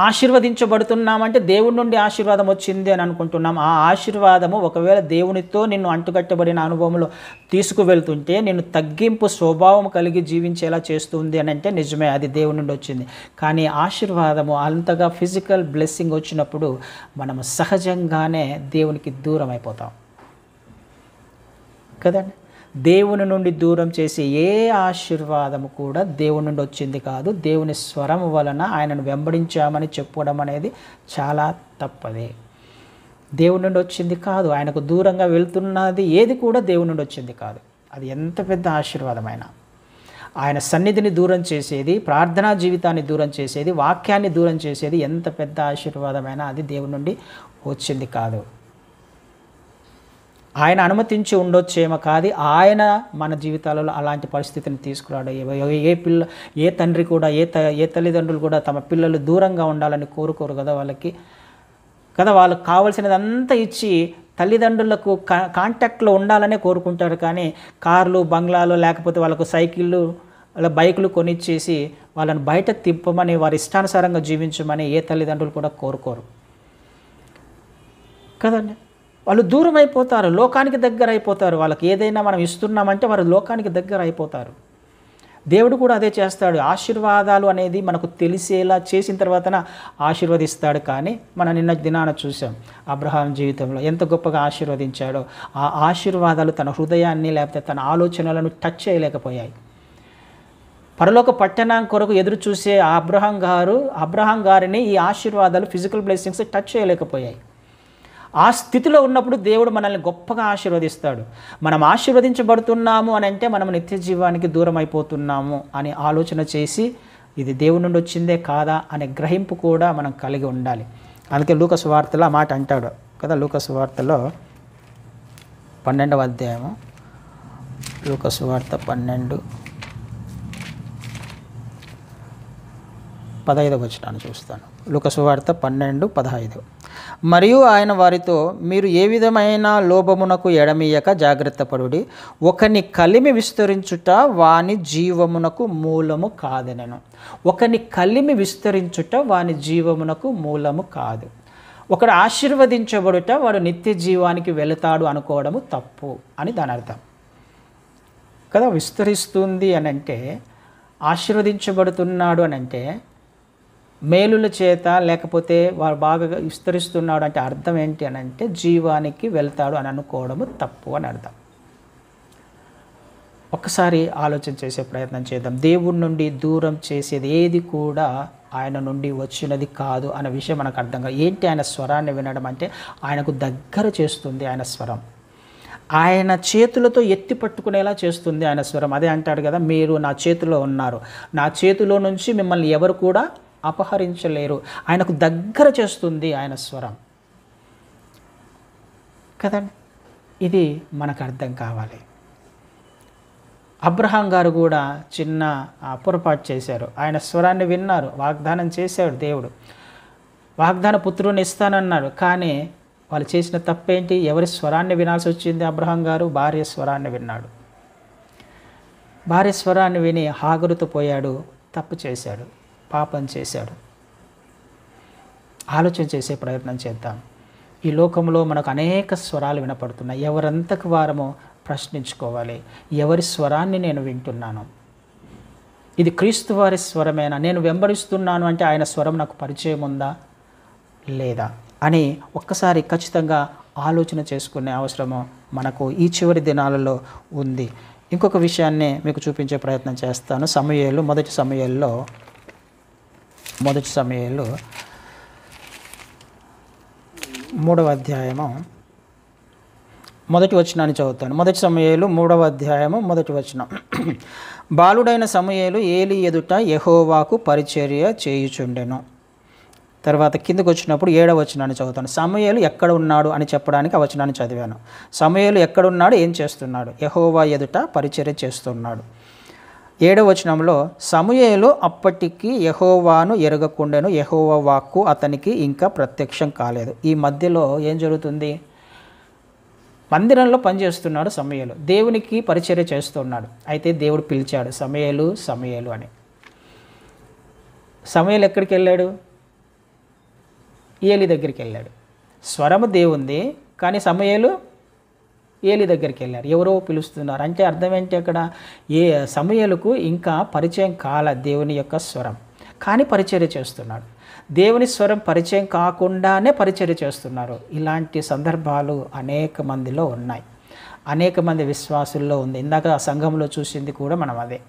ఆశీర్వదించబడుతున్నామంటే దేవుని నుండి ఆశీర్వాదం వచ్చింది అని అనుకుంటున్నాం. ఆ ఆశీర్వాదము ఒకవేళ దేవునితో నిన్ను అంటుకట్టబడిన అనుభవంలో తీసుకువెళ్తుంటే నిన్ను తగ్గింపు స్వభావం కలిగి జీవించేలా చేస్తుంది అని అంటే నిజమే, అది దేవుని నుండి వచ్చింది. కానీ ఆశీర్వాదము అంతగా ఫిజికల్ బ్లెస్సింగ్ వచ్చినప్పుడు మనము సహజంగానే దేవునికి దూరం అయిపోతాం కదండి. దేవుని నుండి దూరం చేసే ఏ ఆశీర్వాదము కూడా దేవుని నుండి వచ్చింది కాదు. దేవుని స్వరం వలన ఆయనను వెంబడించామని చెప్పడం అనేది చాలా తప్పదే. దేవుని నుండి వచ్చింది కాదు. ఆయనకు దూరంగా వెళ్తున్నది ఏది కూడా దేవుని నుండి వచ్చింది కాదు. అది ఎంత పెద్ద ఆశీర్వాదమైన, ఆయన సన్నిధిని దూరం చేసేది, ప్రార్థనా జీవితాన్ని దూరం చేసేది, వాక్యాన్ని దూరం చేసేది ఎంత పెద్ద ఆశీర్వాదమైనా అది దేవుని నుండి వచ్చింది కాదు. ఆయన అనుమతించి ఉండొచ్చేమో కాదు, ఆయన మన జీవితాలలో అలాంటి పరిస్థితిని తీసుకురాడు. ఏ తండ్రి కూడా ఏ తల్లిదండ్రులు కూడా తమ పిల్లలు దూరంగా ఉండాలని కోరుకోరు కదా. వాళ్ళకు కావాల్సినదంతా ఇచ్చి తల్లిదండ్రులకు కాంటాక్ట్లో ఉండాలనే కోరుకుంటారు. కానీ కార్లు, బంగ్లాలు, లేకపోతే వాళ్ళకు సైకిళ్ళు, అలా బైకులు కొనిచ్చేసి వాళ్ళని బయట తిప్పమని, వారి ఇష్టానుసారంగా జీవించమని ఏ తల్లిదండ్రులు కూడా కోరుకోరు కదండి. వాళ్ళు దూరం అయిపోతారు, లోకానికి దగ్గర అయిపోతారు. వాళ్ళకి ఏదైనా మనం ఇస్తున్నామంటే వారు లోకానికి దగ్గర అయిపోతారు. దేవుడు కూడా అదే చేస్తాడు. ఆశీర్వాదాలు అనేది మనకు తెలిసేలా చేసిన తర్వాతన ఆశీర్వదిస్తాడు. కానీ మనం నిన్న దినాన చూసాం అబ్రహాం జీవితంలో ఎంత గొప్పగా ఆశీర్వదించాడో. ఆ ఆశీర్వాదాలు తన హృదయాన్ని లేకపోతే తన ఆలోచనలను టచ్ చేయలేకపోయాయి. పరలోక పట్టణం కొరకు ఎదురు చూసే అబ్రహాం గారిని ఈ ఆశీర్వాదాలు, ఫిజికల్ బ్లెస్సింగ్స్ టచ్ చేయలేకపోయాయి. ఆ స్థితిలో ఉన్నప్పుడు దేవుడు మనల్ని గొప్పగా ఆశీర్వదిస్తాడు. మనం ఆశీర్వదించబడుతున్నాము అని అంటే మనం నిత్య జీవానికి దూరం అయిపోతున్నాము అని ఆలోచన చేసి ఇది దేవుని నుండి వచ్చిందే కాదా అనే గ్రహింపు కూడా మనం కలిగి ఉండాలి. అందుకే లూకా సువార్తలో ఆ మాట అంటాడు కదా. లూకా సువార్తలో 12వ అధ్యాయము, లూకా సువార్త 12:15 వచనాన్ని చూస్తాను. లూకా సువార్త 12:15. మరియు ఆయన వారితో, మీరు ఏ విధమైన లోభమునకు ఎడమీయక జాగ్రత్తపడుడి. ఒకని కలిమి విస్తరించుట వాని జీవమునకు మూలము కాదనెను. ఒకని కలిమి విస్తరించుట వాని జీవమునకు మూలము కాదు. ఒకడు ఆశీర్వదించబడుట వాడు నిత్య జీవానికి వెళతాడు అనుకోవడము తప్పు అని దాని అర్థం కదా. విస్తరిస్తుంది అని అంటే, ఆశీర్వదించబడుతున్నాడు అని అంటే మేలుల చేత, లేకపోతే వారు బాగా విస్తరిస్తున్నాడు అంటే అర్థం ఏంటి అని అంటే జీవానికి వెళ్తాడు అని అనుకోవడము తప్పు అని అర్థం. ఒక్కసారి ఆలోచన చేసే ప్రయత్నం చేద్దాం. దేవుడి నుండి దూరం చేసేది ఏది కూడా ఆయన నుండి వచ్చినది కాదు అనే విషయం మనకు అర్థం కాదు. ఏంటి ఆయన స్వరాన్ని వినడం అంటే ఆయనకు దగ్గర చేస్తుంది ఆయన స్వరం. ఆయన చేతులతో ఎత్తి పట్టుకునేలా చేస్తుంది ఆయన స్వరం. అదే అంటాడు కదా, మీరు నా చేతిలో ఉన్నారు, నా చేతిలో నుంచి మిమ్మల్ని ఎవరు కూడా అపహరించలేరు. ఆయనకు దగ్గర చేస్తుంది ఆయన స్వరం కదండి. ఇది మనకు అర్థం కావాలి. అబ్రహాం గారు కూడా చిన్న పొరపాటు చేశారు. ఆయన స్వరాన్ని విన్నారు, వాగ్దానం చేశాడు దేవుడు, వాగ్దాన పుత్రుని ఇస్తానన్నాడు. కానీ వాళ్ళు చేసిన తప్పేంటి? ఎవరి స్వరాన్ని వినాల్సి వచ్చింది? అబ్రహాం గారు భార్య స్వరాన్ని విన్నాడు. భార్య స్వరాన్ని విని హాగరుతో పోయాడు, తప్పు చేశాడు, పాపం చేశాడు. ఆలోచన చేసే ప్రయత్నం చేద్దాం. ఈ లోకంలో మనకు అనేక స్వరాలు వినపడుతున్నాయి. ఎవరంతకు వారమో ప్రశ్నించుకోవాలి. ఎవరి స్వరాన్ని నేను వింటున్నాను? ఇది క్రీస్తు వారి స్వరమేనా? నేను వెంబడిస్తున్నాను అంటే ఆయన స్వరం నాకు పరిచయం ఉందా లేదా అని ఒక్కసారి ఖచ్చితంగా ఆలోచన చేసుకునే అవసరము మనకు ఈ చివరి దినాలలో ఉంది. ఇంకొక విషయాన్ని మీకు చూపించే ప్రయత్నం చేస్తాను. సమూయేలు, మొదటి సమూయేలులో 3వ అధ్యాయము మొదటి వచనాన్ని చదువుతాను. మొదటి సమూయేలు 3వ అధ్యాయము మొదటి వచనం. బాలుడైన సమూయేలు ఏలీ ఎదుట యెహోవాకు పరిచర్య చేయుచుండెను. తర్వాత కిందకు వచ్చినప్పుడు 7వ వచనాన్ని చదువుతాను. సమూయేలు ఎక్కడ ఉన్నాడు అని చెప్పడానికి ఆ వచనాన్ని చదివాను. సమూయేలు ఎక్కడున్నాడు, ఏం చేస్తున్నాడు? యెహోవా ఎదుట పరిచర్య చేస్తున్నాడు. 7వ వచనంలో సమూయేలు అప్పటికి యెహోవాను ఎరగకుండెను, యెహోవా వాక్కు అతనికి ఇంకా ప్రత్యక్షం కాలేదు. ఈ మధ్యలో ఏం జరుగుతుంది? మందిరంలో పనిచేస్తున్నాడు సమూయేలు, దేవునికి పరిచర్య చేస్తున్నాడు. అయితే దేవుడు పిలిచాడు, సమూయేలు సమూయేలు అని. సమూయేలు ఎక్కడికి వెళ్ళాడు? ఏలి దగ్గరికి వెళ్ళాడు. స్వరము దేవుంది, కానీ సమూయేలు ఏలి దగ్గరికి వెళ్ళారు. ఎవరో పిలుస్తున్నారు అంటే అర్థం ఏంటి? అక్కడ సమూయేలుకు ఇంకా పరిచయం కాల దేవుని యొక్క స్వరం, కానీ పరిచర్య చేస్తున్నాడు. దేవుని స్వరం పరిచయం కాకుండానే పరిచర్య చేస్తున్నారు. ఇలాంటి సందర్భాలు అనేక మందిలో ఉన్నాయి, అనేక మంది విశ్వాసుల్లో ఉంది. ఇందాక ఆ సంఘంలో చూసింది కూడా మనం అదే.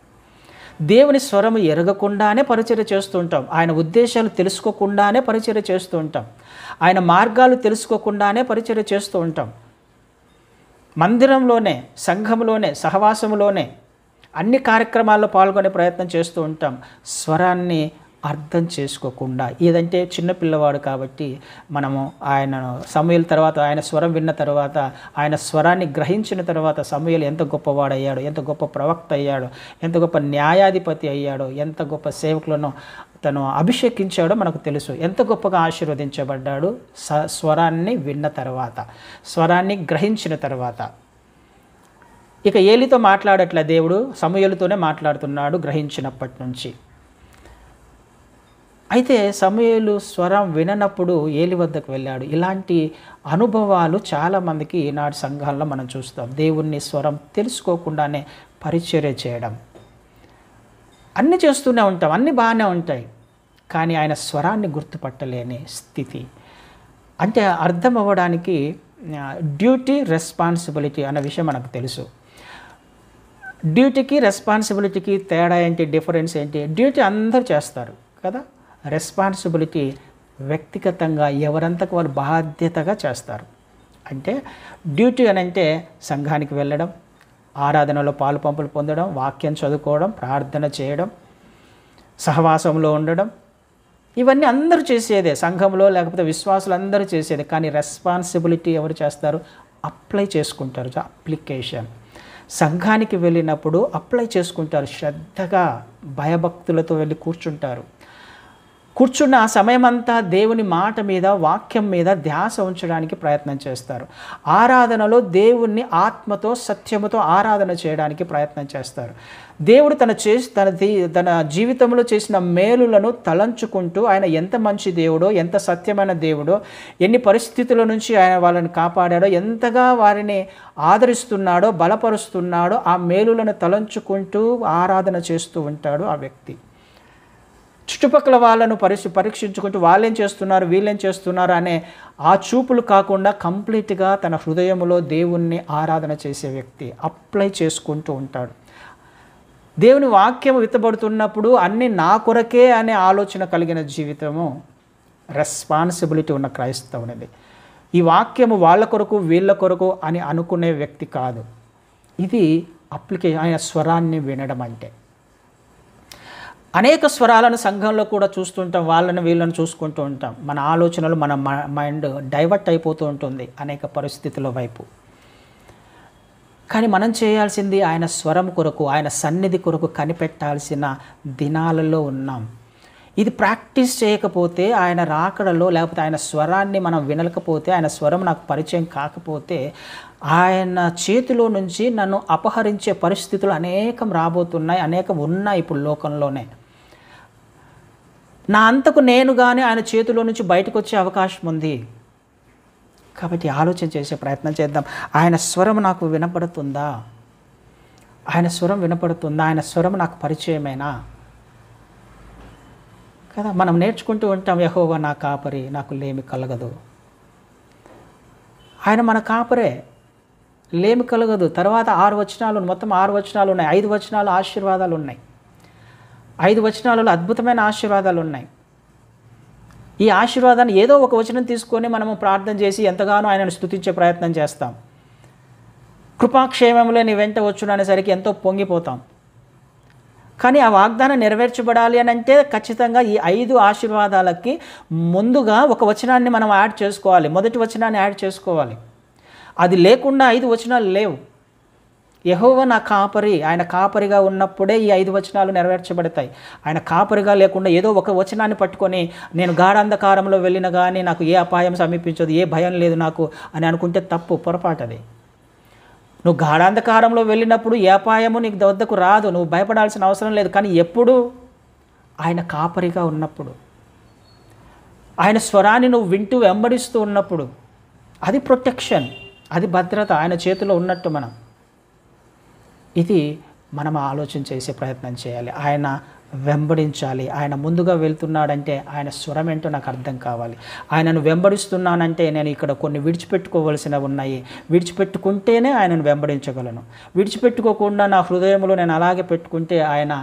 దేవుని స్వరము ఎరగకుండానే పరిచర్య చేస్తూ ఉంటాం. ఆయన ఉద్దేశాలు తెలుసుకోకుండానే పరిచర్య చేస్తూ ఉంటాం. ఆయన మార్గాలు తెలుసుకోకుండానే పరిచర్య చేస్తూ ఉంటాం. మందిరంలోనే, సంఘంలోనే, సహవాసంలోనే అన్ని కార్యక్రమాల్లో పాల్గొనే ప్రయత్నం చేస్తూ ఉంటాం. స్వరాన్ని అర్థం చేసుకోకుండా. ఏదంటే చిన్నపిల్లవాడు కాబట్టి మనము ఆయనను సమూయేలు తర్వాత ఆయన స్వరం విన్న తర్వాత, ఆయన స్వరాన్ని గ్రహించిన తర్వాత సమూయేలు ఎంత గొప్పవాడయ్యాడు, ఎంత గొప్ప ప్రవక్త అయ్యాడు, ఎంత గొప్ప న్యాయాధిపతి అయ్యాడు, ఎంత గొప్ప సేవకులను తను అభిషేకించాడో మనకు తెలుసు. ఎంత గొప్పగా ఆశీర్వదించబడ్డాడు స్వరాన్ని విన్న తర్వాత, స్వరాన్ని గ్రహించిన తర్వాత. ఇక ఏలితో మాట్లాడట్లే దేవుడు, సమూయేలుతోనే మాట్లాడుతున్నాడు గ్రహించినప్పటి నుంచి. అయితే సమూయేలు స్వరం విననప్పుడు ఏలి వద్దకు వెళ్ళాడు. ఇలాంటి అనుభవాలు చాలామందికి ఈనాటి సంఘాల్లో మనం చూస్తాం. దేవుని స్వరం తెలుసుకోకుండానే పరిచర్య చేయడం, అన్నీ చేస్తూనే ఉంటాం, అన్నీ బాగానే ఉంటాయి, కానీ ఆయన స్వరాన్ని గుర్తుపట్టలేని స్థితి. అంటే అర్థం అవ్వడానికి డ్యూటీ, రెస్పాన్సిబిలిటీ అన్న విషయం మనకు తెలుసు. డ్యూటీకి రెస్పాన్సిబిలిటీకి తేడా ఏంటి, డిఫరెన్స్ ఏంటి? డ్యూటీ అందరూ చేస్తారు కదా, రెస్పాన్సిబిలిటీ వ్యక్తిగతంగా ఎవరంతకు వాళ్ళు బాధ్యతగా చేస్తారు. అంటే డ్యూటీ అని అంటే సంఘానికి వెళ్ళడం, ఆరాధనలో పాలు పంపులు పొందడం, వాక్యం చదువుకోవడం, ప్రార్థన చేయడం, సహవాసంలో ఉండడం, ఇవన్నీ అందరూ చేసేదే. సంఘంలో లేకపోతే విశ్వాసులు అందరూ చేసేదే. కానీ రెస్పాన్సిబిలిటీ ఎవరు చేస్తారు? అప్లై చేసుకుంటారు. అప్లికేషన్. సంఘానికి వెళ్ళినప్పుడు అప్లై చేసుకుంటారు. శ్రద్ధగా భయభక్తులతో వెళ్ళి కూర్చుంటారు. కూర్చున్న ఆ సమయం అంతా దేవుని మాట మీద, వాక్యం మీద ధ్యాస ఉంచడానికి ప్రయత్నం చేస్తారు. ఆరాధనలో దేవుణ్ణి ఆత్మతో, సత్యముతో ఆరాధన చేయడానికి ప్రయత్నం చేస్తారు. దేవుడు తన జీవితంలో చేసిన మేలులను తలంచుకుంటూ ఆయన ఎంత మంచి దేవుడో, ఎంత సత్యమైన దేవుడో, ఎన్ని పరిస్థితుల నుంచి ఆయన వాళ్ళని కాపాడాడో, ఎంతగా వారిని ఆదరిస్తున్నాడో, బలపరుస్తున్నాడో, ఆ మేలులను తలంచుకుంటూ ఆరాధన చేస్తూ ఉంటాడు ఆ వ్యక్తి. చుట్టుపక్కల వాళ్ళను పరీక్షించుకుంటూ వాళ్ళేం చేస్తున్నారు, వీళ్ళేం చేస్తున్నారు అనే ఆ చూపులు కాకుండా కంప్లీట్గా తన హృదయంలో దేవుణ్ణి ఆరాధన చేసే వ్యక్తి అప్లై చేసుకుంటూ ఉంటాడు. దేవుని వాక్యం విత్తబడుతున్నప్పుడు అన్నీ నా కొరకే అనే ఆలోచన కలిగిన జీవితము రెస్పాన్సిబిలిటీ ఉన్న క్రైస్తవునిది. ఈ వాక్యము వాళ్ళ కొరకు వీళ్ళ కొరకు అని అనుకునే వ్యక్తి కాదు. ఇది ఆయన స్వరాన్ని వినడం అంటే. అనేక స్వరాలను సంఘంలో కూడా చూస్తుంటాం, వాళ్ళని వీళ్ళని చూసుకుంటూ ఉంటాం. మన ఆలోచనలు, మన మైండ్ డైవర్ట్ అయిపోతూ ఉంటుంది అనేక పరిస్థితుల వైపు. కానీ మనం చేయాల్సింది ఆయన స్వరం కొరకు, ఆయన సన్నిధి కొరకు కనిపెట్టాల్సిన దినాలలో ఉన్నాం. ఇది ప్రాక్టీస్ చేయకపోతే, ఆయన రాకడలో లేకపోతే ఆయన స్వరాన్ని మనం వినలేకపోతే, ఆయన స్వరం నాకు పరిచయం కాకపోతే, ఆయన చేతిలో నుంచి నన్ను అపహరించే పరిస్థితులు అనేకం రాబోతున్నాయి, అనేకం ఉన్నాయి ఇప్పుడు లోకంలోనే. నా అంతకు నేను కానీ ఆయన చేతిలో నుంచి బయటకు వచ్చే అవకాశం ఉంది. కాబట్టి ఆలోచన చేసే ప్రయత్నం చేద్దాం. ఆయన స్వరం నాకు వినపడుతుందా? ఆయన స్వరం వినపడుతుందా? ఆయన స్వరం నాకు పరిచయమేనా కదా? మనం నేర్చుకుంటూ ఉంటాం, యెహోవా నా కాపరి, నాకు లేమి కలగదు. ఆయన మన కాపరే, లేమి కలగదు. తర్వాత 6 వచనాలు, మొత్తం 6 వచనాలు ఉన్నాయి. 5 వచనాలు ఆశీర్వాదాలు ఉన్నాయి. 5 వచనాలలో అద్భుతమైన ఆశీర్వాదాలు ఉన్నాయి. ఈ ఆశీర్వాదాన్ని ఏదో ఒక వచనం తీసుకొని మనము ప్రార్థన చేసి ఎంతగానో ఆయనను స్తుతించే ప్రయత్నం చేస్తాం. కృపాక్షేమములే నీ వెంట వచ్చును అనేసరికి ఎంతో పొంగిపోతాం. కానీ ఆ వాగ్దానం నెరవేర్చబడాలి అని అంటే ఖచ్చితంగా ఈ 5 ఆశీర్వాదాలకి ముందుగా ఒక వచనాన్ని మనం యాడ్ చేసుకోవాలి. మొదటి వచనాన్ని యాడ్ చేసుకోవాలి. అది లేకుండా 5 వచనాలు లేవు. యెహోవా నా కాపరి, ఆయన కాపరిగా ఉన్నప్పుడే ఈ 5 వచనాలు నెరవేర్చబడతాయి. ఆయన కాపరిగా లేకుండా ఏదో ఒక వచనాన్ని పట్టుకొని నేను గాఢాంధకారంలో వెళ్ళిన కానీ నాకు ఏ అపాయం సమీపించదు, ఏ భయం లేదు నాకు అని అనుకుంటే తప్పు, పొరపాటు అది. నువ్వు గాఢాంధకారంలో వెళ్ళినప్పుడు ఏ అపాయము నీకు వద్దకు రాదు, నువ్వు భయపడాల్సిన అవసరం లేదు. కానీ ఎప్పుడు? ఆయన కాపరిగా ఉన్నప్పుడు, ఆయన స్వరాన్ని నువ్వు వింటూ వెంబడిస్తూ ఉన్నప్పుడు, అది ప్రొటెక్షన్, అది భద్రత, ఆయన చేతిలో ఉన్నట్టు మనం. ఇది మనం ఆలోచన చేసే ప్రయత్నం చేయాలి. ఆయన వెంబడించాలి. ఆయన ముందుగా వెళ్తున్నాడంటే ఆయన స్వరం ఏంటో నాకు అర్థం కావాలి. ఆయనను వెంబడిస్తున్నానంటే నేను ఇక్కడ కొన్ని విడిచిపెట్టుకోవలసినవి ఉన్నాయి. విడిచిపెట్టుకుంటేనే ఆయనను వెంబడించగలను. విడిచిపెట్టుకోకుండా నా హృదయంలో నేను అలాగే పెట్టుకుంటే ఆయన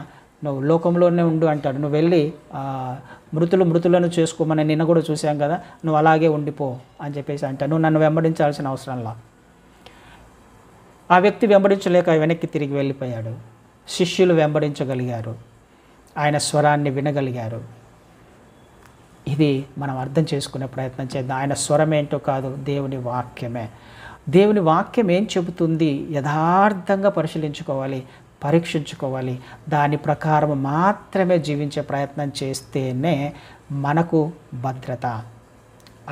నువ్వు లోకంలోనే ఉండు అంటాడు. నువ్వు వెళ్ళి మృతులను చేసుకోమని నిన్న కూడా చూసాం కదా, నువ్వు అలాగే ఉండిపో అని చెప్పేసి అంటాడు. నువ్వు నన్ను వెంబడించాల్సిన అవసరంలా. ఆ వ్యక్తి వెంబడించలేక వెనక్కి తిరిగి వెళ్ళిపోయాడు. శిష్యులు వెంబడించగలిగారు, ఆయన స్వరాన్ని వినగలిగారు. ఇది మనం అర్థం చేసుకునే ప్రయత్నం చేద్దాం. ఆయన స్వరం ఏంటో కాదు, దేవుని వాక్యమే. దేవుని వాక్యం ఏం చెబుతుంది యథార్థంగా పరిశీలించుకోవాలి, పరీక్షించుకోవాలి. దాని ప్రకారం మాత్రమే జీవించే ప్రయత్నం చేస్తేనే మనకు భద్రత.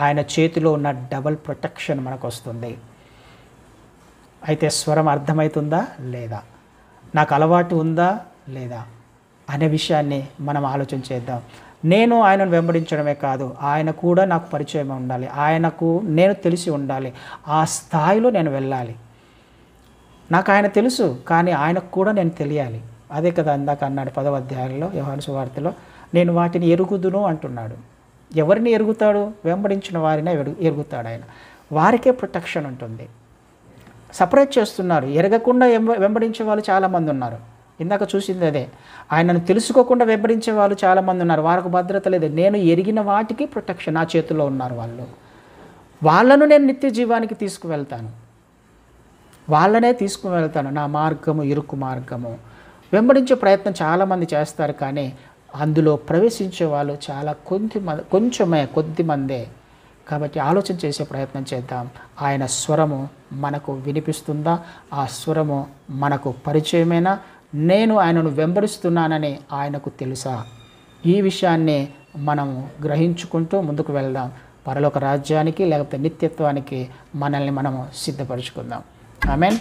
ఆయన చేతిలో ఉన్న డబుల్ ప్రొటెక్షన్ మనకు వస్తుంది. అయితే స్వరం అర్థమవుతుందా లేదా, నాకు అలవాటు ఉందా లేదా అనే విషయాన్ని మనం ఆలోచన చేద్దాం. నేను ఆయనను వెంబడించడమే కాదు, ఆయన కూడా నాకు పరిచయం ఉండాలి, ఆయనకు నేను తెలిసి ఉండాలి. ఆ స్థాయిలో నేను వెళ్ళాలి. నాకు ఆయన తెలుసు, కానీ ఆయనకు కూడా నేను తెలియాలి. అదే కదా అందాక అన్నాడు 10వ అధ్యాయంలో యోహాను సువార్తలో, నేను వాటిని ఎరుగుదును అంటున్నాడు. ఎవరిని ఎరుగుతాడు? వెంబడించిన వారినే ఎరుగుతాడు ఆయన. వారికే ప్రొటెక్షన్ ఉంటుంది. సపరేట్ చేస్తున్నారు. ఎరగకుండా వెంబడించే వాళ్ళు చాలామంది ఉన్నారు. ఇందాక చూసింది అదే. ఆయనను తెలుసుకోకుండా వెంబడించే వాళ్ళు చాలామంది ఉన్నారు. వారికి భద్రత లేదు. నేను ఎరిగిన వాటికి ప్రొటెక్షన్ నా చేతిలో ఉన్నారు వాళ్ళు. వాళ్ళను నేను నిత్య జీవానికి తీసుకువెళ్తాను. వాళ్ళనే తీసుకువెళ్తాను. నా మార్గము ఇరుకు మార్గము. వెంబడించే ప్రయత్నం చాలామంది చేస్తారు, కానీ అందులో ప్రవేశించే వాళ్ళు చాలా కొద్దిమందే. కాబట్టి ఆలోచన చేసే ప్రయత్నం చేద్దాం. ఆయన స్వరము మనకు వినిపిస్తుందా? ఆ స్వరము మనకు పరిచయమేనా? నేను ఆయనను వెంబడిస్తున్నానని ఆయనకు తెలుసా? ఈ విషయాన్ని మనము గ్రహించుకుంటూ ముందుకు వెళ్దాం. పరలోక రాజ్యానికి లేకపోతే నిత్యత్వానికి మనల్ని మనము సిద్ధపరచుకుందాం. ఆమేన్.